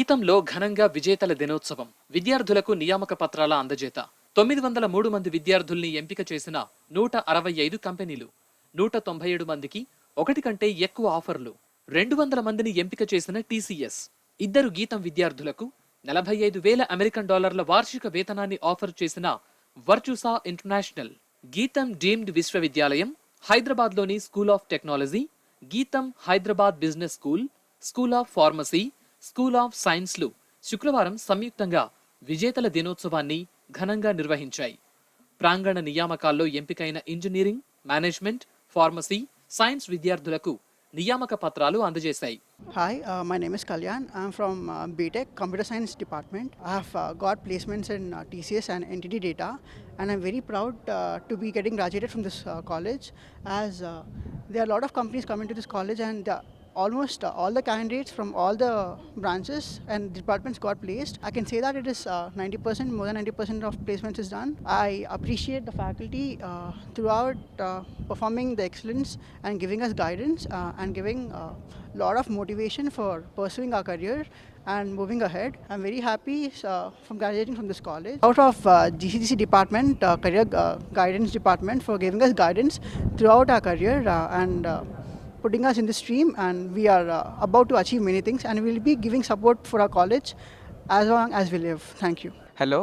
గీతంలో ఘనంగా విజేతల దినోత్సవం, విద్యార్థులకు నియామక పత్రాల అందజేత. 903 మంది విద్యార్థుల్ని ఎంపిక చేసిన 165 కంపెనీలు, 197 మందికి ఒకటి కంటే ఎక్కువ ఆఫర్లు, 200 మందిని ఎంపిక చేసిన టీసీఎస్. ఇద్దరు గీతం విద్యార్థులకు 45,000 అమెరికన్ డాలర్ల వార్షిక వేతనాన్ని ఆఫర్ చేసిన వర్చుసా ఇంటర్నేషనల్. గీతం డీమ్డ్ విశ్వవిద్యాలయం, హైదరాబాద్లోని school of technology, GITAM Hyderabad business school, school of pharmacy, school of సైన్స్లు శుక్రవారం సంయుక్తంగా విజేతల దినోత్సవాన్ని ఘనంగా నిర్వహించాయి. ప్రాంగణ నియామకాల్లో ఎంపికైన ఇంజనీరింగ్, మేనేజ్మెంట్, ఫార్మసీ, సైన్స్ విద్యార్థులకు నియామక పత్రాలు అందజేశాయి. Hi, my name is Kalyan. I'm from BTech Computer Science Department. I have got placements in TCS and NTT Data, and I'm very proud to be getting graduated from this college, as there are a lot of companies coming to this college, and almost all the candidates from all the branches and departments got placed. I can say that it is 90%, more than 90% of placements is done. I appreciate the faculty throughout performing the excellence and giving us guidance and giving a lot of motivation for pursuing our career and moving ahead. I'm very happy from graduating from this college. Out of GCDC department, career guidance department, for giving us guidance throughout our career and putting us in the stream, and we are about to achieve many things, and we will be giving support for our college as long as we live. Thank you. Hello,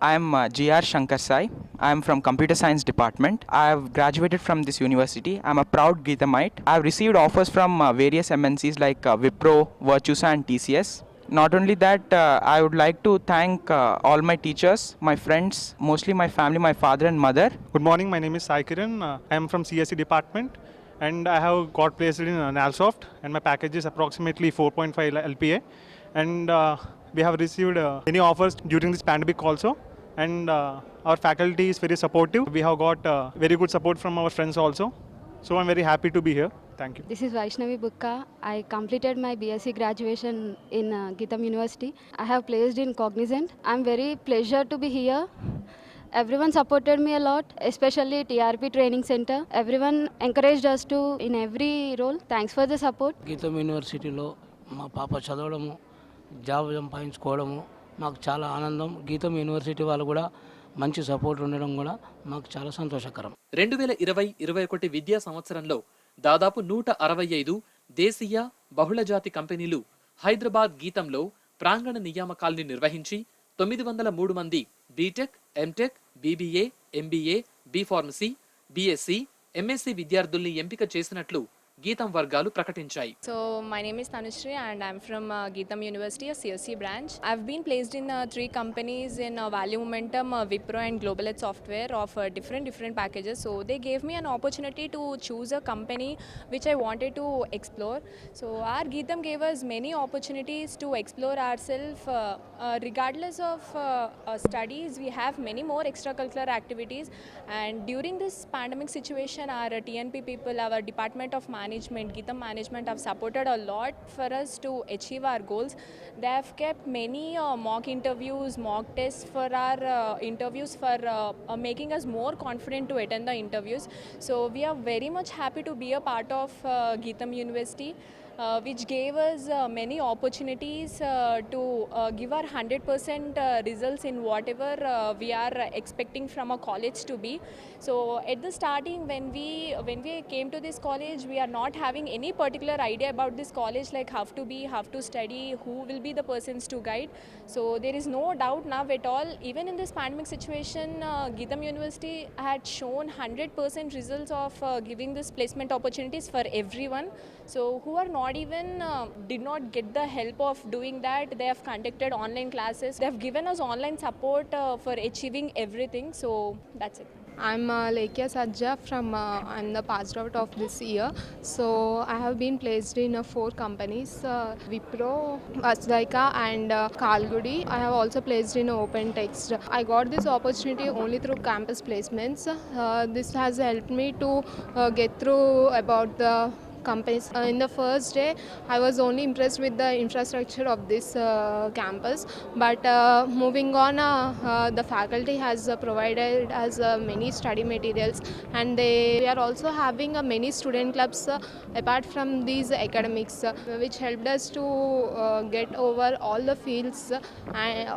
I am GR Shankar Sai. I am from Computer Science Department. I have graduated from this university. I am a proud Geethamite. I have received offers from various MNCs like Wipro, Virtusa and TCS. Not only that, I would like to thank all my teachers, my friends, mostly my family, my father and mother. Good morning, my name is Sai Kiran. I am from CSE department, and I have got placed in Nalsoft, and my package is approximately 4.5 LPA, and we have received many offers during this pandemic also, and our faculty is very supportive. We have got very good support from our friends also, so I'm very happy to be here. Thank you. This is Vaishnavi Bukka. I completed my BSc graduation in Geetam University. I have placed in Cognizant. I'm very pleasure to be here. Everyone supported me a lot, especially TRP Training Center. Everyone encouraged us to in every role. Thanks for the support. గీతం యూనివర్సిటీలో మా పాప చదవడము, job సంపాదించుకోవడము మాకు చాలా ఆనందం. గీతం university వాళ్ళు కూడా మంచి సపోర్ట్ ఉండడం కూడా మాకు చాలా సంతోషకరం. 2020-21 విద్యా సంవత్సరంలో దాదాపు 165 దేశీయ బహుళజాతి కంపెనీలు హైదరాబాద్ గీతంలో ప్రాంగణ నియామకాల్ని నిర్వహించి 903 మంది B Tech, M Tech, BBA, MBA, B pharmacy, BSc, MSc విద్యార్థుల్ని ఎంపిక చేసినట్లు గీతం వర్గాలు ప్రకటించాయి. So my name is Tanushree and I'm from Geetam University, a CSE branch. I've been placed in 3 companies in Value Momentum, Wipro and Global Edge Software of different packages. So they gave me an opportunity to choose a company which I wanted to explore. So our Geetam gave us many opportunities to explore ourselves. Regardless of studies, we have many more extracurricular activities, and during this pandemic situation, our TNP people, our Department of Management, Geetam Management have supported a lot for us to achieve our goals. They have kept many mock interviews, mock tests for our interviews, for making us more confident to attend the interviews. So we are very much happy to be a part of Geetam University, which gave us many opportunities to give our 100% results in whatever we are expecting from a college to be. So at the starting, when we came to this college, we are not having any particular idea about this college, like how to study, who will be the persons to guide. So there is no doubt now at all. Even in this pandemic situation, Geetam University had shown 100% results of giving this placement opportunities for everyone. So who are not even did not get the help of doing that, they have conducted online classes. They have given us online support for achieving everything. So that's it. I'm Lekya Sajja from I'm the passed out of this year. So I have been placed in 4 companies, Wipro, Asdaika and Kalgudi. I have also placed in Open Text. I got this opportunity only through campus placements. This has helped me to get through about the companies. In the first day, I was only impressed with the infrastructure of this campus, but moving on, the faculty has provided us many study materials, and they are also having many student clubs apart from these academics, which helped us to get over all the fields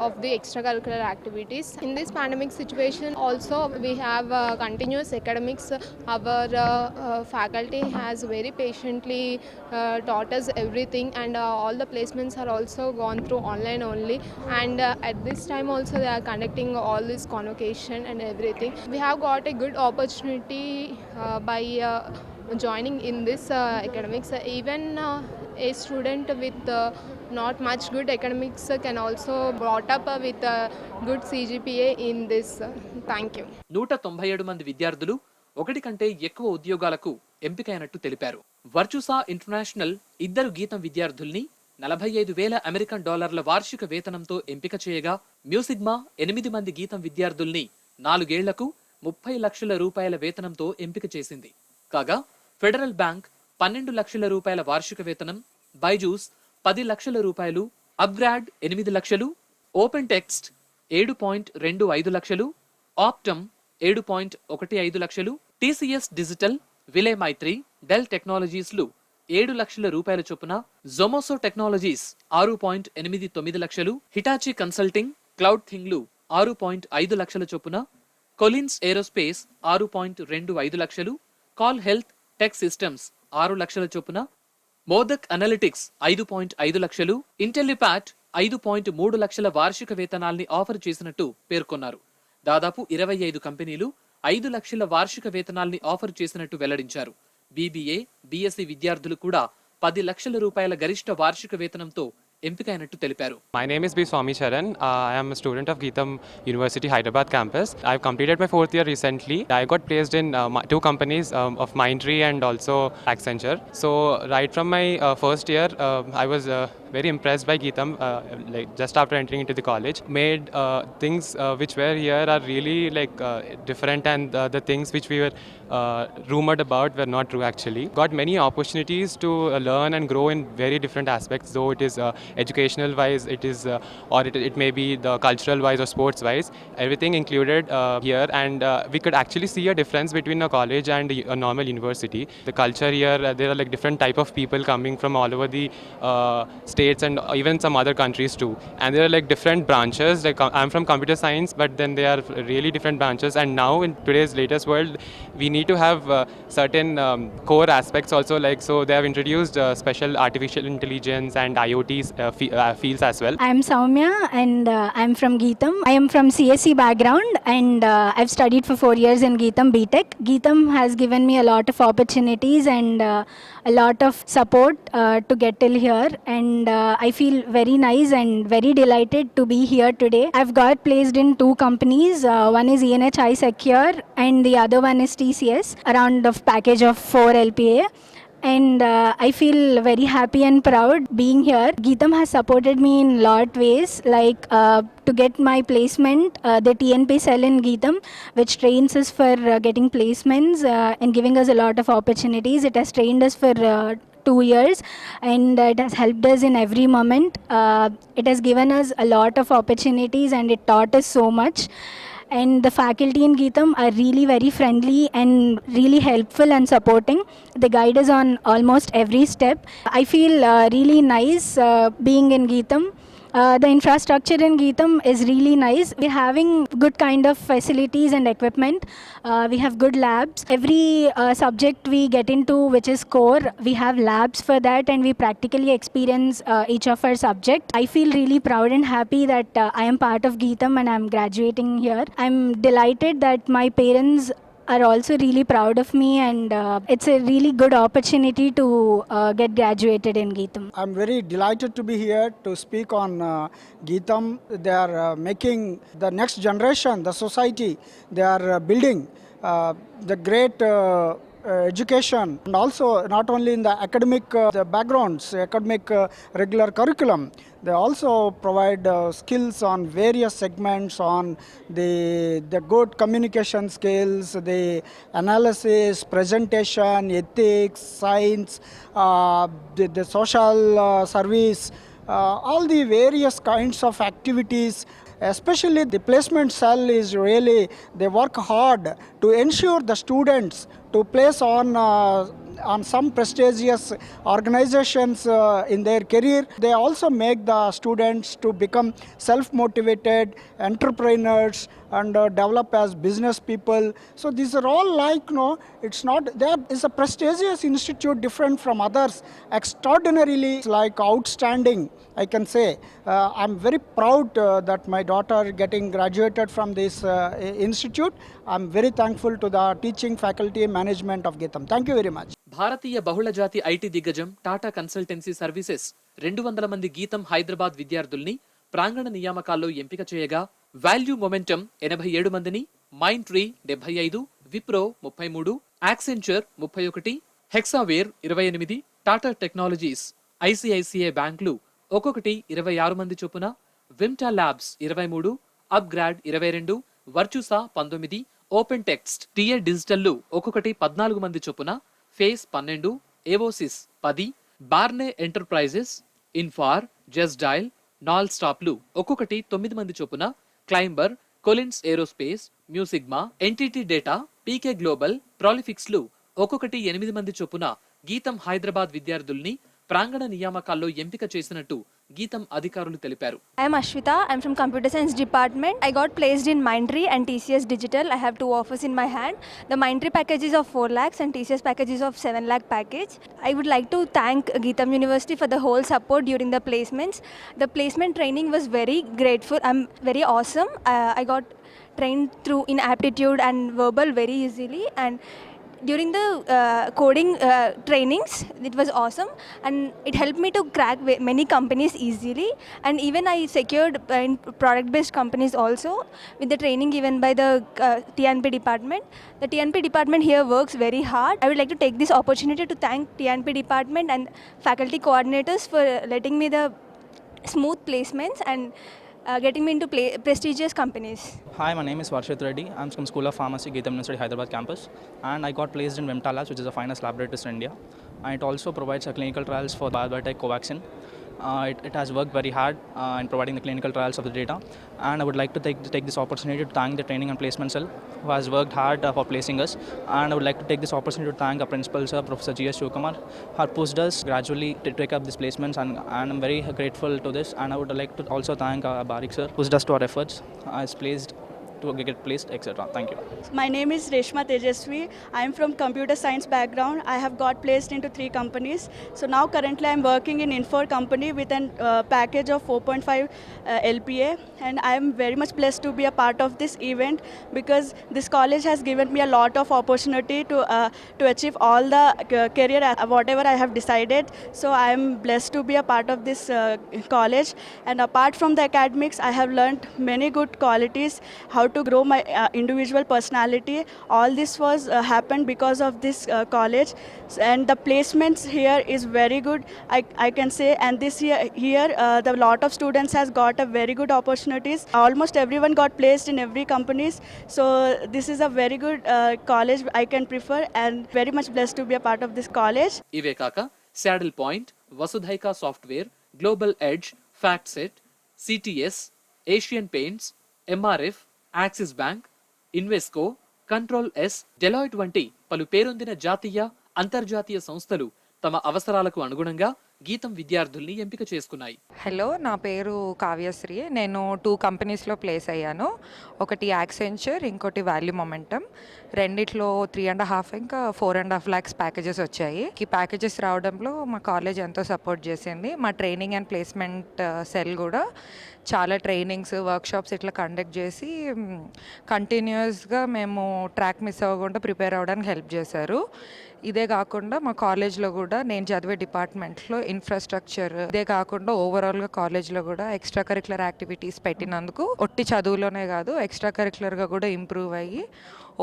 of the extracurricular activities. In this pandemic situation, also we have continuous academics. Our faculty has very patiently taught us everything, and all the placements are also gone through online only. And at this time also they are conducting all this convocation and everything. We have got a good opportunity by joining in this academics. Even a student with not much good academics can also brought up with a good CGPA in this. Thank you. 197 మంది విద్యార్థులు ఒకటి కంటే ఎక్కువ ఉద్యోగాలకు ఎంపికైనట్టు తెలిపారు. Virtusa international ఇద్దరు గీతం విద్యార్థుల్ని 45,000 అమెరికన్ డాలర్ల వార్షిక వేతనంతో ఎంపిక చేయగా, మ్యూసిగ్మా 8 మంది గీతం విద్యార్థుల్ని 4 ఏళ్లకు 30 లక్షల రూపాయల వేతనంతో ఎంపిక చేసింది. కాగా ఫెడరల్ బ్యాంక్ 12 లక్షల రూపాయల వార్షిక వేతనం, బైజూస్ 10 లక్షల రూపాయలు, అప్గ్రాడ్ 8 లక్షలు, ఓపెన్ టెక్స్ట్ 7.25 లక్షలు, ఆప్టమ్ 7.15 లక్షలు, టీసీఎస్ డిజిటల్, విలే మైత్రి, డెల్ టెక్నాలజీస్లు 7 లక్షల రూపాయల చొప్పున, జొమోసో టెక్నాలజీస్ 6.89 లక్షలు, హిటాచీ కన్సల్టింగ్, క్లౌడ్ థింగ్లు 6.5 లక్షల చొప్పున, కొలిన్స్ ఏరోస్పేస్ 6.25 లక్షలు, కాల్ హెల్త్ టెక్ సిస్టమ్స్ 6 లక్షల చొప్పున, మోదక్ అనలిటిక్స్ 5.5 లక్షలు, ఇంటెల్లిపాట్ 5.3 లక్షల వార్షిక వేతనాల్ని ఆఫర్ చేసినట్టు పేర్కొన్నారు. దాదాపు 25 కంపెనీలు 5 లక్షల వార్షిక వేతనాల్ని ఆఫర్ చేసినట్టు వెల్లడించారు. బీబీఏ, బీఎస్సీ విద్యార్థులు కూడా 10 లక్షల రూపాయల గరిష్ట వార్షిక వేతనంతో ఎంపికైనట్టు తెలిపారు. My name is B. Swami Charan. I am a student of Geetam University Hyderabad campus. I have completed my 4th year recently. I got placed in 2 companies of Mindtree and also Accenture. So right from my first year, I was very impressed by Geetam. Like just after entering into the college, made things which were here are really like different, and the things which we were rumored about were not true actually. Got many opportunities to learn and grow in very different aspects, though it is educational wise, it is or it may be the cultural wise or sports wise, everything included here. And we could actually see a difference between a college and a normal university. The culture here, there are like different type of people coming from all over the states and even some other countries too, and there are like different branches. Like I'm from computer science, but then they are really different branches. And now in today's latest world, we need to have certain core aspects also, like so they have introduced special artificial intelligence and IoT fields as well. I am Soumya, and I am from Geetam. I am from CSE background, and I've studied for 4 years in Geetam BTech. Geetam has given me a lot of opportunities and a lot of support to get till here, and I feel very nice and very delighted to be here today. I've got placed in 2 companies. One is ENHI Secure and the other one is TCS, around of package of 4 LPA. And I feel very happy and proud being here. Geetam has supported me in lot ways, like to get my placement, the TNP cell in Geetam, which trains us for getting placements and giving us a lot of opportunities. It has trained us for 2 years, and it has helped us in every moment. It has given us a lot of opportunities and it taught us so much. And the faculty in Geetam are really very friendly and really helpful and supporting. They guide us on almost every step. I feel really nice being in Geetam. The infrastructure in Geetam is really nice. We're having good kind of facilities and equipment. We have good labs. Every subject we get into, which is core, we have labs for that, and we practically experience each of our subject. I feel really proud and happy that I am part of Geetam and I'm graduating here. I'm delighted that my parents are also really proud of me, and it's a really good opportunity to get graduated in Geetam. I'm very delighted to be here to speak on Geetam. They are making the next generation, the society. They are building the great education, and also not only in the academic the backgrounds, academic regular curriculum. They also provide skills on various segments on the good communication skills, the analysis, presentation, ethics, science, the social service, all the various kinds of activities. Especially the placement cell is really, they work hard to ensure the students to place on some prestigious organizations in their career. They also make the students to become self-motivated entrepreneurs and develop as business people. So these are all like, it's not, there is a prestigious institute different from others, extraordinarily like outstanding, I can say. I'm very proud that my daughter getting graduated from this institute. I'm very thankful to the teaching faculty management of Geetham. Thank you very much. భారతీయ బహుళజాతి IT దిగ్గజం Tata consultancy services 200 మంది గీతం హైదరాబాద్ విద్యార్థుల్ని ప్రాంగణ నియామకాల్లో ఎంపిక చేయగా value momentum 87 మందిని, Mindtree 75, Wipro 33, Accenture 31, Hexaware 28, Tata technologies, ICICI బ్యాంకులు ఒక్కొక్కటి 26 మంది చొప్పున, Vimta labs 23, upGrad 22, Virtusa 19, OpenText, TA డిజిటల్లు ఒక్కొక్కటి 14 మంది చొప్పున, ఫేస్ 12, ఏవోసిస్ 10, బార్నే ఎంటర్ప్రైజెస్, ఇన్ఫార్, జస్ట్ డైల్, నాల్ స్టాప్లు ఒక్కొక్కటి 9 మంది చొప్పున, క్లైంబర్, Collins aerospace, Mu Sigma, NTT data, PK global, ప్రాలిఫిక్స్లు ఒక్కొక్కటి 8 మంది చొప్పున గీతం హైదరాబాద్ విద్యార్థుల్ని ప్రాంగణ నియామకాల్లో ఎంపిక చేసినట్టు గీతం అధికారులు తెలిపారు. I am Ashwita. I am from Computer Science Department. I got placed in Mindtree and TCS Digital. I have 2 offers in my hand. The Mindtree package is of 4 lakhs and TCS package is of 7 lakh package. I would like to thank Geetham University for the whole support during the placements. The placement training was very grateful. I'm very awesome. I got trained through in aptitude and verbal very easily, and during the coding trainings it was awesome, and it helped me to crack many companies easily, and even I secured in product based companies also with the training given by the TNP department. The TNP department here works very hard. I would like to take this opportunity to thank TNP department and faculty coordinators for letting me the smooth placements and getting me into prestigious companies. Hi, my name is Varshit Reddy. I'm from School of Pharmacy, Geetham University, Hyderabad campus, and I got placed in Vimta Labs, which is the finest laboratories in India. And it also provides clinical trials for biotech Covaxin. It has worked very hard in providing the clinical trials of the data, and I would like to take this opportunity to thank the training and placement cell who has worked hard for placing us, and I would like to take this opportunity to thank our principal sir, Professor G.S. Shivkumar, who has pushed us gradually to take up these placements, and I'm very grateful to this, and I would like to also thank Barik sir, who pushed us to our efforts, as placed to get placed, etc. Thank you. My name is Reshma Tejaswi. I am from computer science background. I have got placed into 3 companies. So now currently I am working in Infor company with an package of 4.5 LPA, and I am very much blessed to be a part of this event, because this college has given me a lot of opportunity to achieve all the career whatever I have decided. So I am blessed to be a part of this college, and apart from the academics I have learned many good qualities, how to grow my individual personality. All this was happened because of this college, and the placements here is very good, I can say. And this here the lot of students has got a very good opportunities. Almost everyone got placed in every companies. So this is a very good college I can prefer, and very much blessed to be a part of this college. ఇవే కాక saddle point, Vasudhaika software, global edge, FactSet, CTS, Asian paints, MRF, Axis bank, Invesco, control S, Deloitte వంటి పలు పేరొందిన జాతీయ, అంతర్జాతీయ సంస్థలు తమ అవసరాలకు అనుగుణంగా గీతం విద్యార్థుల్ని ఎంపిక చేసుకున్నాయి. హలో, నా పేరు కావ్యశ్రీ. నేను 2 కంపెనీస్లో ప్లేస్ అయ్యాను. ఒకటి యాక్సెంచర్, ఇంకోటి వాల్యూ మొమెంటం. రెండిట్లో 3.5 ఇంకా 4.5 lakhs ప్యాకేజెస్ వచ్చాయి. ఈ ప్యాకేజెస్ రావడంలో మా కాలేజ్ ఎంతో సపోర్ట్ చేసింది. మా ట్రైనింగ్ అండ్ ప్లేస్మెంట్ సెల్ కూడా చాలా ట్రైనింగ్స్, వర్క్షాప్స్ ఇట్లా కండక్ట్ చేసి కంటిన్యూస్గా మేము ట్రాక్ మిస్ అవ్వకుండా ప్రిపేర్ అవ్వడానికి హెల్ప్ చేశారు. ఇదే కాకుండా మా కాలేజ్లో కూడా నేను చదివే డిపార్ట్మెంట్లో ఇన్ఫ్రాస్ట్రక్చర్, ఇదే కాకుండా ఓవరాల్గా కాలేజ్లో కూడా ఎక్స్ట్రా కరిక్యులర్ యాక్టివిటీస్ పెట్టినందుకు ఒట్టి చదువులోనే కాదు ఎక్స్ట్రా కరిక్యులర్గా కూడా ఇంప్రూవ్ అయ్యి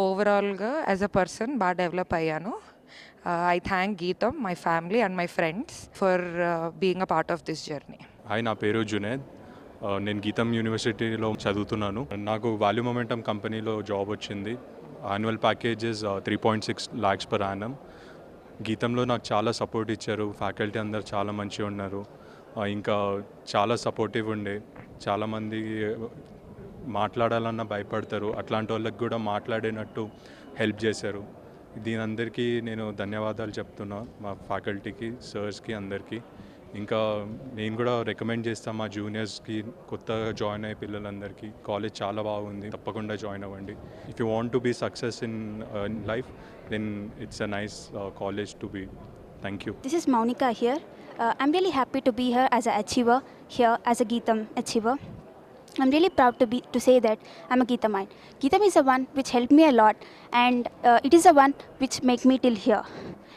ఓవరాల్గా యాజ్ అ పర్సన్ బాగా డెవలప్ అయ్యాను. I thank Geetam, my family and my friends for being a part of this journey. Hi, నా పేరు జునేద్. నేను గీతం యూనివర్సిటీలో చదువుతున్నాను. నాకు వాల్యూ మొమెంటమ్ కంపెనీలో జాబ్ వచ్చింది. Annual packages 3.6 lakhs per annum. గీతంలో నాకు చాలా సపోర్ట్ ఇచ్చారు. ఫ్యాకల్టీ అందరు చాలా మంచిగా ఉన్నారు. ఇంకా చాలా సపోర్టివ్ ఉండే. చాలామంది మాట్లాడాలన్నా భయపడతారు. అట్లాంటి వాళ్ళకి కూడా మాట్లాడేటట్టు హెల్ప్ చేశారు. దీని అందరికీ నేను ధన్యవాదాలు చెప్తున్నా, మా ఫ్యాకల్టీకి, సర్స్కి, అందరికీ. ఇంకా నేను కూడా రికమెండ్ చేస్తాను మా జూనియర్స్కి, కొత్తగా జాయిన్ అయ్యే పిల్లలందరికీ. కాలేజ్ చాలా బాగుంది, తప్పకుండా జాయిన్ అవ్వండి. If you want to be success in life, then it's a nice college to be. Thank you. This is Monica here. I'm really happy to be here as an achiever, here as a Geetam achiever. I'm really proud to say that I'm a Geetamite. Geetam is the one which helped me a lot, and it is the one which make me till here.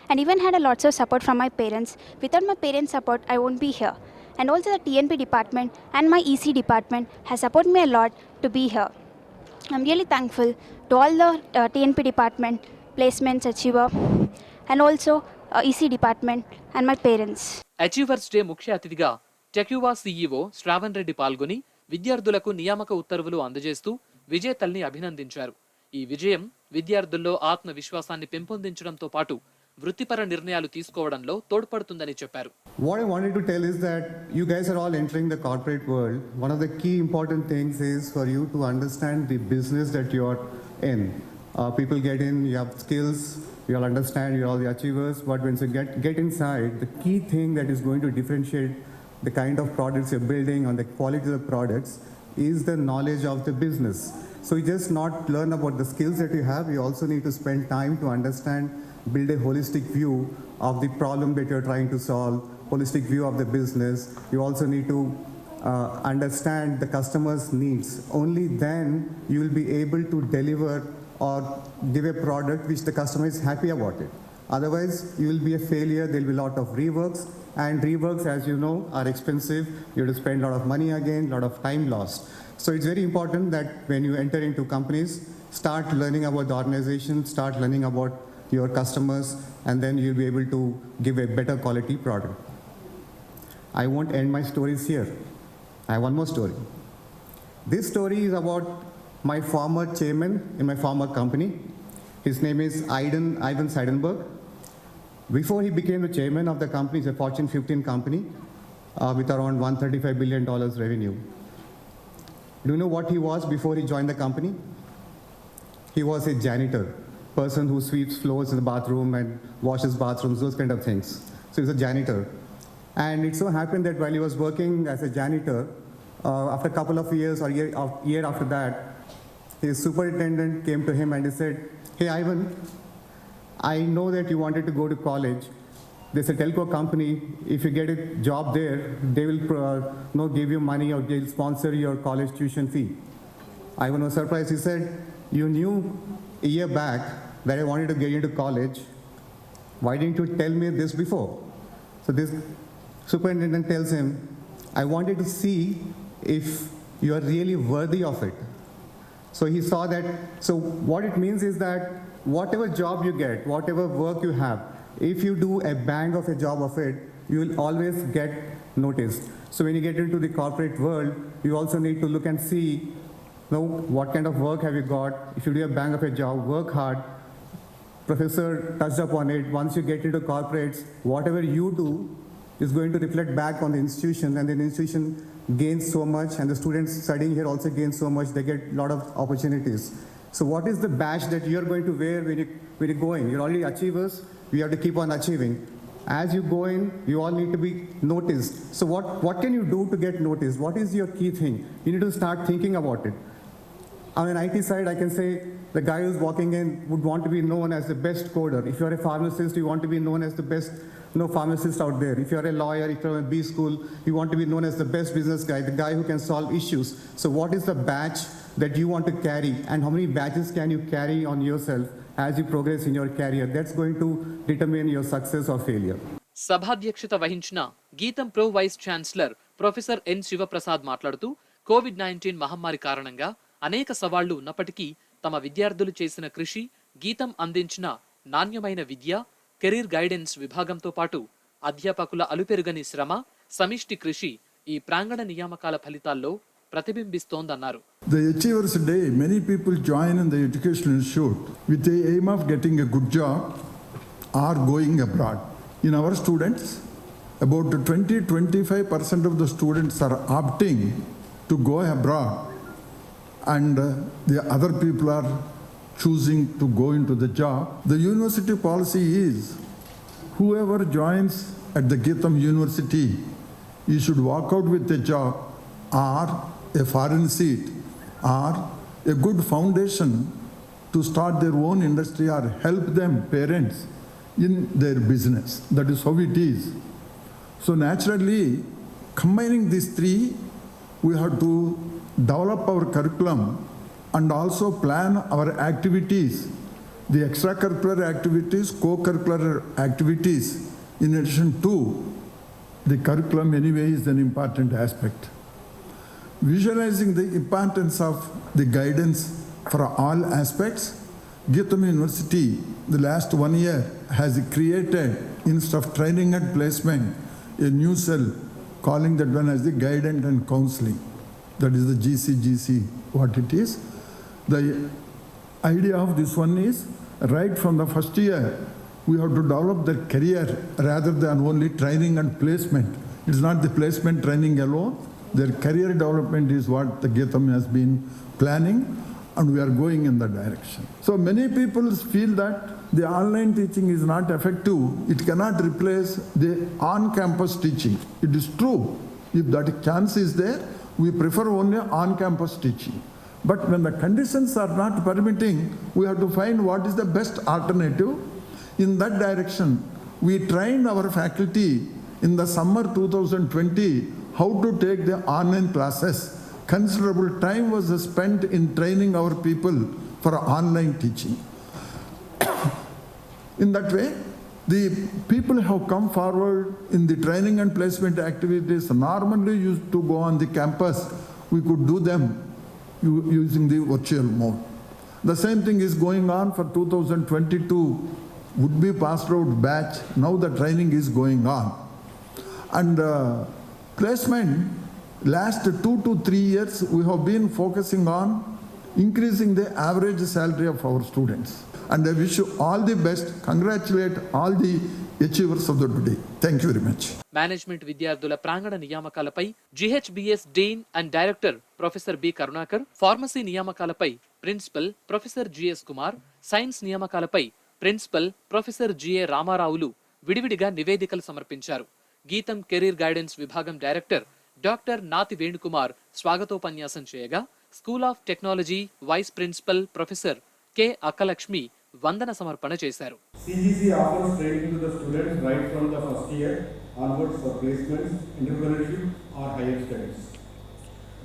And even had a lots of support from my parents. Without my parents' support, I won't be here. And also the TNP department and my EC department has supported me a lot to be here. I'm really thankful to all the TNP department, placements achiever, and also EC department and my parents. Achievers day ముఖ్య అతిథిగా టెక్యువా CEO Shravan Reddy పాల్గొని విద్యార్థులకు నియామక ఉత్తర్వులు అందజేస్తూ విజేతల్ని అభినందించారు. ఈ విజయం విద్యార్థుల్లో ఆత్మవిశ్వాసాన్ని పెంపొందించడంతో పాటు వృత్తిపర నిర్ణయాలు తీసుకోవడంలో తోడ్పడుతుందని చెప్పారు. What I wanted to tell is that you guys are all entering the corporate world. One of the key important things is for you to understand the business that you are in. People get in, you have skills, you'll understand, you're all the achievers, but once you get inside, the key thing that is going to differentiate the kind of products you're building and the quality of the products is the knowledge of the business. So you just not learn about the skills that you have, you also need to spend time to understand, build a holistic view of the problem that you're trying to solve, holistic view of the business. You also need to understand the customer's needs. Only then you will be able to deliver or give a product which the customer is happy about it. Otherwise, you will be a failure. There will be a lot of reworks, and reworks, as you know, are expensive. You have to spend a lot of money again, a lot of time lost. So it's very important that when you enter into companies, start learning about the organization, start learning about your customers, and then you'll be able to give a better quality product. I won't end my stories here. I have one more story. This story is about my former chairman in my former company. His name is Ivan Seidenberg. Before he became the chairman of the company, it's a Fortune 15 company with around $135 billion revenue. Do you know what he was before he joined the company? He was a janitor, person who sweeps floors in the bathroom and washes bathrooms, those kind of things. So he was a janitor. And it so happened that while he was working as a janitor, after a couple of years or year after that, his superintendent came to him and he said, "Hey Ivan, I know that you wanted to go to college. There's a telco company. If you get a job there, they will give you money or they'll sponsor your college tuition fee." Ivan was surprised. He said, "You knew a year back that I wanted to get into college. Why didn't you tell me this before?" So this superintendent tells him, "I wanted to see if you are really worthy of it." So he saw that, so what it means is that whatever job you get, whatever work you have, if you do a bang of a job of it, you will always get noticed. So when you get into the corporate world, you also need to look and see, what kind of work have you got? If you do a bang of a job, work hard. Professor touched upon it. Once you get into corporates, whatever you do is going to reflect back on the institution, and the institution gains so much, and the students studying here also gain so much. They get a lot of opportunities. So what is the badge that you're going to wear when you're going? You're already achievers. You have to keep on achieving. As you go in, you all need to be noticed. So what can you do to get noticed? What is your key thing? You need to start thinking about it. On an IT side, I can say the guy who's walking in would want to be known as the best coder. If you're a pharmacist, you want to be known as the best pharmacist out there. If you're a lawyer, if you're in B school, you want to be known as the best business guy, the guy who can solve issues. So what is the badge that you want to carry, and how many badges can you carry on yourself as you progress in your career? That's going to determine your success or failure. సభాధ్యక్షత వహించిన GITAM pro vice chancellor professor N Sivaprasad మాట్లాడుతూ కోవిడ్-19 మహమ్మారి కారణంగా అనేక సవాళ్లు ఉన్నప్పటికీ తమ విద్యార్థులు చేసిన కృషి, గీతం అందించిన నాణ్యమైన విద్య, కెరీర్ గైడెన్స్ విభాగంతో పాటు అధ్యాపకుల అలుపెరుగని శ్రమ, సమిష్టి కృషి ఈ ప్రాంగణ నియామకాల ఫలితాల్లో ప్రతిబింబిస్తోందన్నారు. The Achievers Day, many people join in the educational institute with the aim of getting a good job or going abroad. In our students, about 20-25% of the students are opting to go abroad, and the other people are choosing to go into the job. The university policy is whoever joins at the Geetham University, you should walk out with a job or a foreign seat or a good foundation to start their own industry or help them, parents, in their business. That is how it is. So naturally, combining these three, we have to develop our curriculum and also plan our activities, the extracurricular activities, co-curricular activities, in addition to the curriculum anyway is an important aspect. Visualizing the importance of the guidance for all aspects, Geetham University, the last 1 year, has created, instead of training and placement, a new cell, calling that one as the guidance and counseling. That is the GCGC, what it is. The idea of this one is, right from the first year, we have to develop their career rather than only training and placement. It's not the placement training alone. Their career development is what the Geetham has been planning, and we are going in that direction. So many people feel that the online teaching is not effective. It cannot replace the on-campus teaching. It is true. If that chance is there, we prefer only on-campus teaching. But when the conditions are not permitting, we have to find what is the best alternative. In that direction, we trained our faculty in the summer 2020 how to take the online classes. Considerable time was spent in training our people for online teaching. In that way, the people have come forward in the training and placement activities normally used to go on the campus. We could do them using the virtual mode. The same thing is going on for 2022 would-be passed out batch. Now the training is going on. And placement, last 2 to 3 years, we have been focusing on increasing the average salary of our students. And I wish you all the best. Congratulate all the achievers of the today. Thank you very much. Management విద్యార్థుల ప్రాంగణ నియామకాలపై GHBS dean and director professor B Karunakar, pharmacy నియామకాలపై principal professor GS Kumar, science నియామకాలపై principal professor GA రామారావులు విడివిడిగా నివేదికలు సమర్పించారు. GITAM career guidance విభాగం డైరెక్టర్ డాక్టర్ నాతి వేణుకుమార్ స్వాగతోపన్యాసం చేయగా, school of technology vice principal professor K Akkalakshmi వందన సమర్పణ చేశారు. CGC offers training to the students right from the first year onwards for placements, entrepreneurship or higher studies.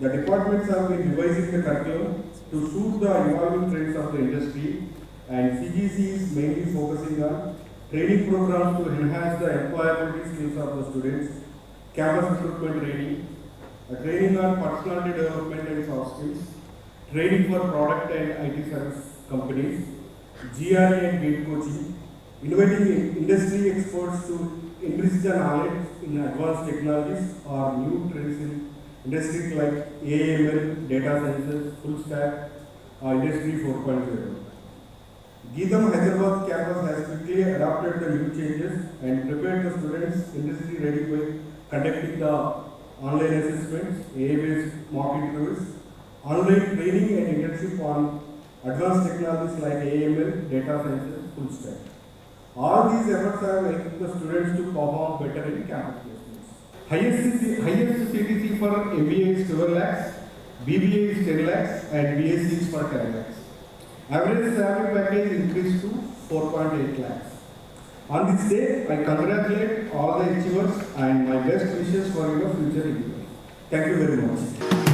The departments have been revising the curriculum to suit the evolving trends of the industry, and CGC is mainly focusing on training programs to enhance the employability skills of the students, campus recruitment training, training on personality development and soft skills, training for product and IT service companies, GRE and GATE coaching, inviting industry experts to increase the knowledge in advanced technologies or new trends in industries like AML, data sciences, full stack, Industry 4.0. Geetham Hyderabad campus has quickly adopted the new changes and prepared the students industry ready by conducting the online assessments, AI-based mock interviews, online training and internship on advanced technologies like AML, data sciences, full stack. All these efforts have helped the students to perform better in campus placements. Highest CTC for MBA is 12 lakhs, BBA is 10 lakhs and BSc is for 10 lakhs. Average salary package increased to 4.8 lakhs. On this day, I congratulate all the achievers and my best wishes for your future endeavors. Thank you very much.